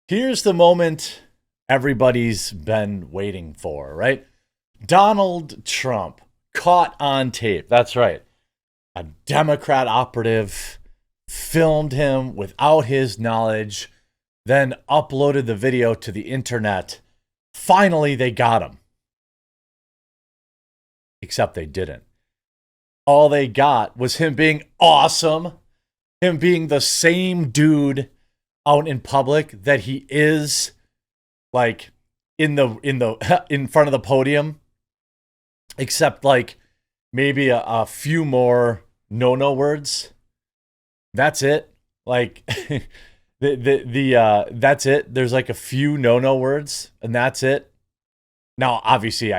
Here's the moment everybody's been waiting for, right? Donald Trump caught on tape. That's right. A Democrat operative filmed him without his knowledge, then uploaded the video to the internet. Finally, they got him. Except they didn't. All they got was him being awesome, him being the same dude out in public that he is, like in front of the podium, except like maybe a few more no words. That's it. Like that's it. There's like a few no words, and that's it. Now, obviously,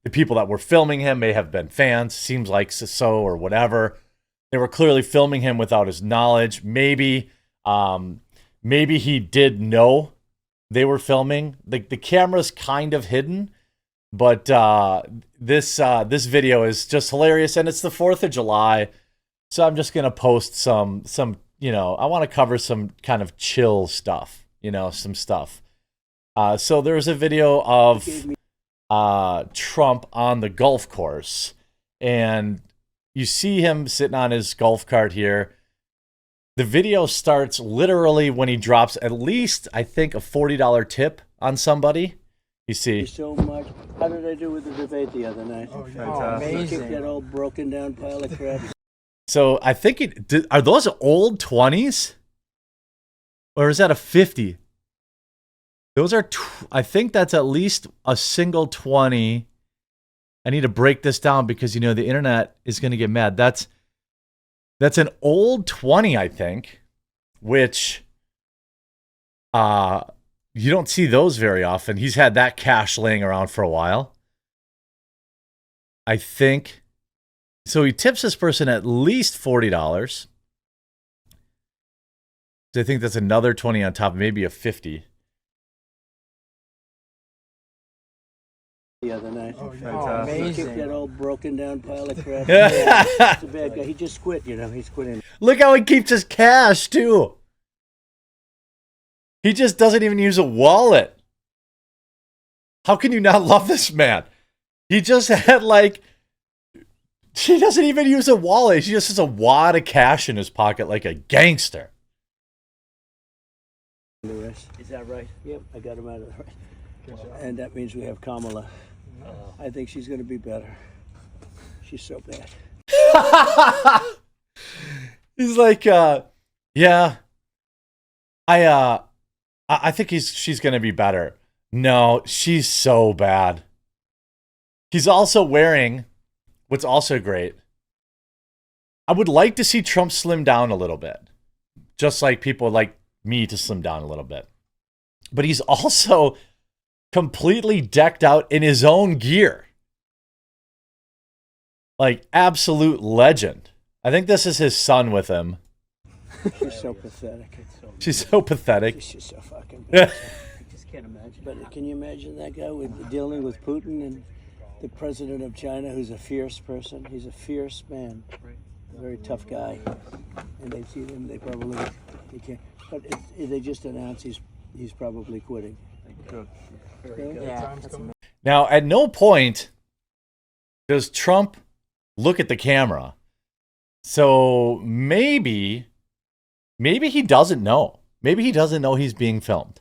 the people that were filming him may have been fans. Seems like so or whatever. They were clearly filming him without his knowledge. Maybe he did know they were filming. The camera's kind of hidden, but this video is just hilarious, and it's the 4th of July, so I'm just gonna post some I want to cover some kind of chill stuff, some stuff. So there's a video of Trump on the golf course, and you see him sitting on his golf cart here. The video starts literally when he drops at least, I think, a $40 tip on somebody. You see. So much. How did I do with the debate the other night? Oh, amazing. Kick that old broken down pile of crap. So I think are those old 20s? Or is that a 50? Those are, I think that's at least a single 20. I need to break this down because, the internet is going to get mad. That's an old 20, I think, which you don't see those very often. He's had that cash laying around for a while, I think. So he tips this person at least $40. So I think that's another 20 on top, maybe a 50. The other night. Amazing. Kick that old broken down pile of crap. He's a bad guy. He just quit, He's quitting. Look how he keeps his cash, too. He just doesn't even use a wallet. How can you not love this man? He just had he doesn't even use a wallet. He just has a wad of cash in his pocket like a gangster. Is that right? Yep, I got him out of the right. And that means we have Kamala. I think she's going to be better. She's so bad. He's like, yeah, I think she's going to be better. No, she's so bad. He's also wearing, what's also great, I would like to see Trump slim down a little bit. Just like people like me to slim down a little bit. But he's also completely decked out in his own gear. Like, absolute legend. I think this is his son with him. She's so pathetic. She's so pathetic. She's so fucking bad. I just can't imagine. But can you imagine that guy dealing with Putin and the president of China, who's a fierce person? He's a fierce man. A very tough guy. And they see him, they can't. But they just announced he's probably quitting. Good. Very good. Yeah. Now, at no point does Trump look at the camera. So maybe he doesn't know. Maybe he doesn't know he's being filmed.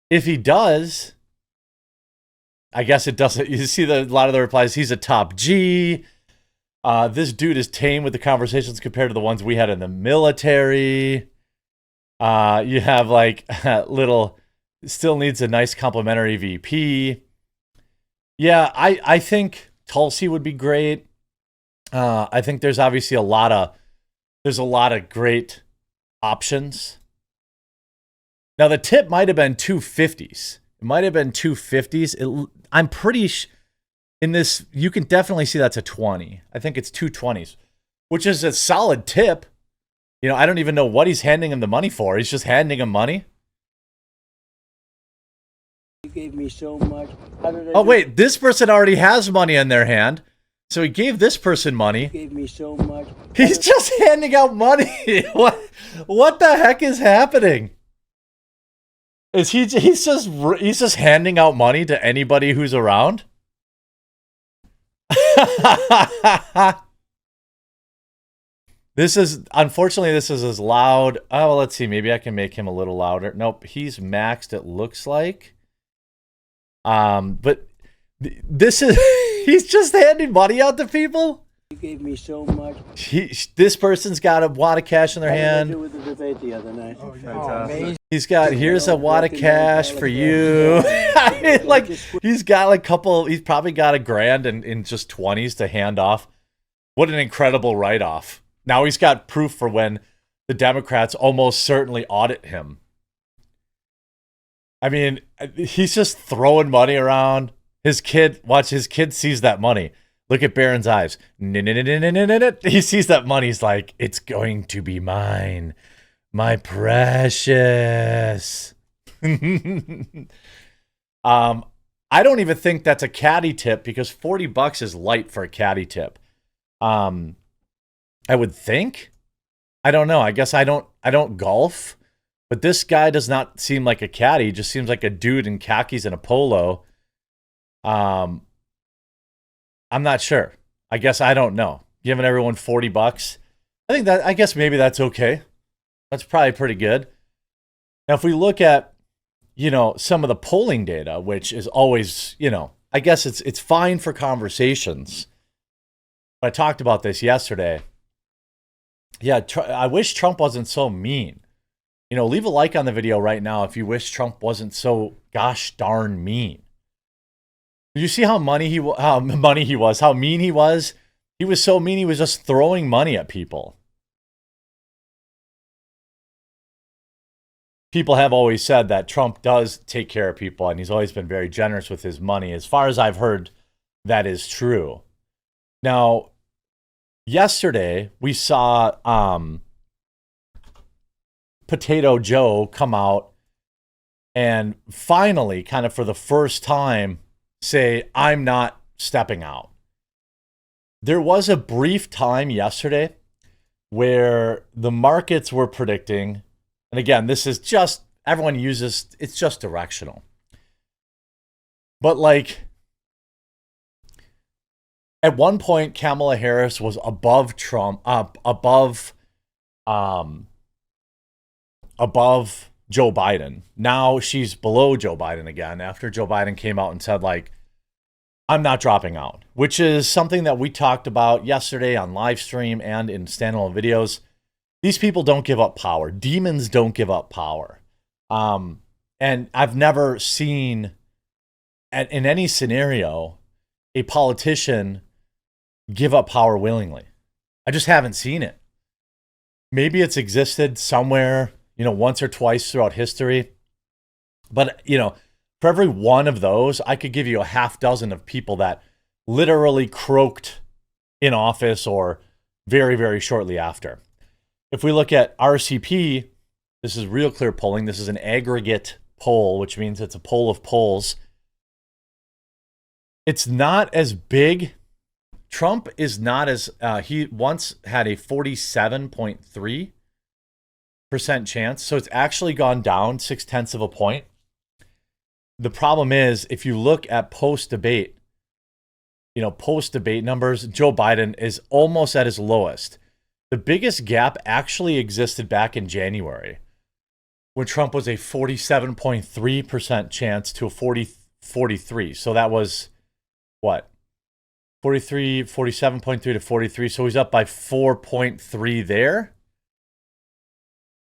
If he does, I guess it doesn't. You see a lot of the replies. He's a top G. This dude is tame with the conversations compared to the ones we had in the military. You have still needs a nice complimentary VP. Yeah, I think Tulsi would be great. I think there's obviously a lot of great options. Now the tip might have been 250s. It might have been 250s. I'm pretty in this, you can definitely see that's a 20. I think it's 220s, which is a solid tip. I don't even know what he's handing him the money for. He's just handing him money. You gave me so much. How did I Oh, wait, this person already has money in their hand. So he gave this person money. Gave me so much. He's just handing out money. What the heck is happening? Is he's just handing out money to anybody who's around? This is as loud. Oh, well, let's see. Maybe I can make him a little louder. Nope, he's maxed, it looks like. But this is he's just handing money out to people. You gave me so much. This person's got a wad of cash in their hand. What did I do with the debate the other night? Amazing. He's got, here's a wad of cash for you. Like, he's got like he's probably got $1,000 in just 20s to hand off. What an incredible write-off. Now he's got proof for when the Democrats almost certainly audit him. I mean, he's just throwing money around. His kid sees that money. Look at Barron's eyes. He sees that money. He's like, it's going to be mine. My precious. I don't even think that's a caddy tip because $40 is light for a caddy tip. I would think. I don't know. I guess I don't golf, but this guy does not seem like a caddy. He just seems like a dude in khakis and a polo. I'm not sure. I guess I don't know. Giving everyone $40. I guess maybe that's okay. That's probably pretty good. Now, if we look at, some of the polling data, which is always, I guess it's fine for conversations. But I talked about this yesterday. Yeah, I wish Trump wasn't so mean. Leave a like on the video right now if you wish Trump wasn't so gosh darn mean. Did you see how mean he was? He was so mean he was just throwing money at people. People have always said that Trump does take care of people, and he's always been very generous with his money. As far as I've heard, that is true. Now, yesterday, we saw Potato Joe come out and finally, kind of for the first time, say, I'm not stepping out. There was a brief time yesterday where the markets were predicting, and again, this is just, it's just directional. But at one point, Kamala Harris was above Trump, above Joe Biden. Now she's below Joe Biden again after Joe Biden came out and said, I'm not dropping out, which is something that we talked about yesterday on live stream and in standalone videos. These people don't give up power. Demons don't give up power. And I've never seen in any scenario a politician give up power willingly. I just haven't seen it. Maybe it's existed somewhere, once or twice throughout history. But, for every one of those, I could give you a half dozen of people that literally croaked in office or very, very shortly after. If we look at RCP, this is Real Clear polling. This is an aggregate poll, which means it's a poll of polls. It's not as big. Trump is not as, he once had a 47.3% chance. So it's actually gone down 0.6 of a point. The problem is, if you look at post-debate numbers, Joe Biden is almost at his lowest. The biggest gap actually existed back in January when Trump was a 47.3% chance to a 43. So that was what? 47.3 to 43. So he's up by 4.3 there.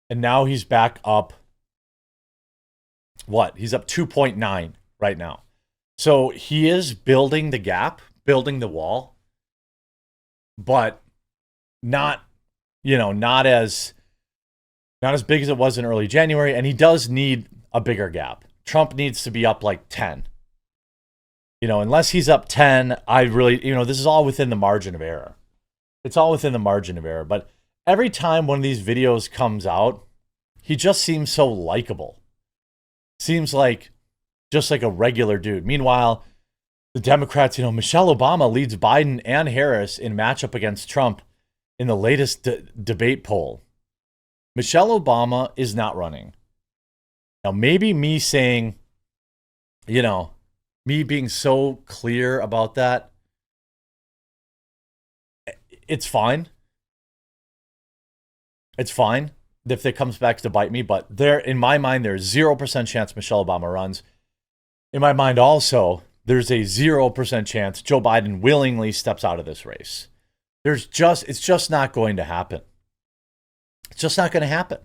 And now he's back up. What? He's up 2.9 right now. So he is building the gap, building the wall, but not as big as it was in early January. And he does need a bigger gap. Trump needs to be up 10. Unless he's up 10, I really, this is all within the margin of error. It's all within the margin of error. But every time one of these videos comes out, he just seems so likable. Seems like just like a regular dude. Meanwhile, the Democrats, Michelle Obama leads Biden and Harris in matchup against Trump in the latest debate poll. Michelle Obama is not running. Now, maybe me saying, me being so clear about that, it's fine. It's fine if it comes back to bite me, but in my mind, there's 0% chance Michelle Obama runs. In my mind also, there's a 0% chance Joe Biden willingly steps out of this race. It's just not going to happen. It's just not going to happen.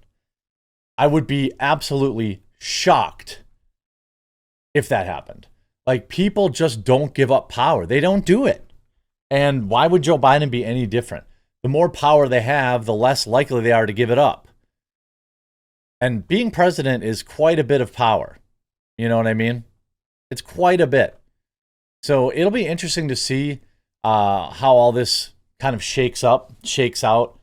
I would be absolutely shocked if that happened. Like, people just don't give up power. They don't do it. And why would Joe Biden be any different? The more power they have, the less likely they are to give it up. And being president is quite a bit of power. You know what I mean? It's quite a bit. So it'll be interesting to see how all this kind of shakes out.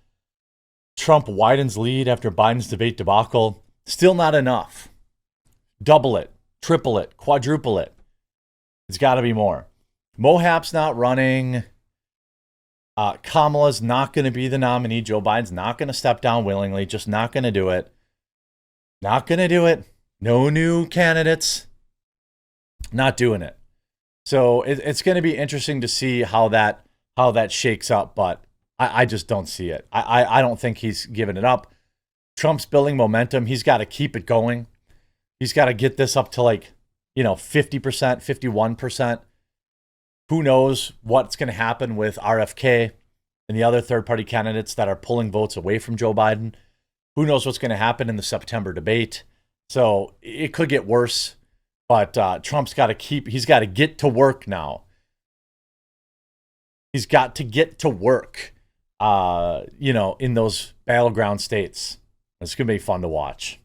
Trump widens lead after Biden's debate debacle. Still not enough. Double it, triple it, quadruple it. It's got to be more. Mohap's not running. Kamala's not going to be the nominee. Joe Biden's not going to step down willingly. Just not going to do it. Not going to do it. No new candidates. Not doing it. So it's going to be interesting to see how that shakes up, but I just don't see it. I don't think he's giving it up. Trump's building momentum. He's got to keep it going. He's got to get this up to 50%, 51%. Who knows what's going to happen with RFK and the other third-party candidates that are pulling votes away from Joe Biden. Who knows what's going to happen in the September debate. So it could get worse, but Trump's he's got to get to work now. He's got to get to work, in those battleground states. It's going to be fun to watch.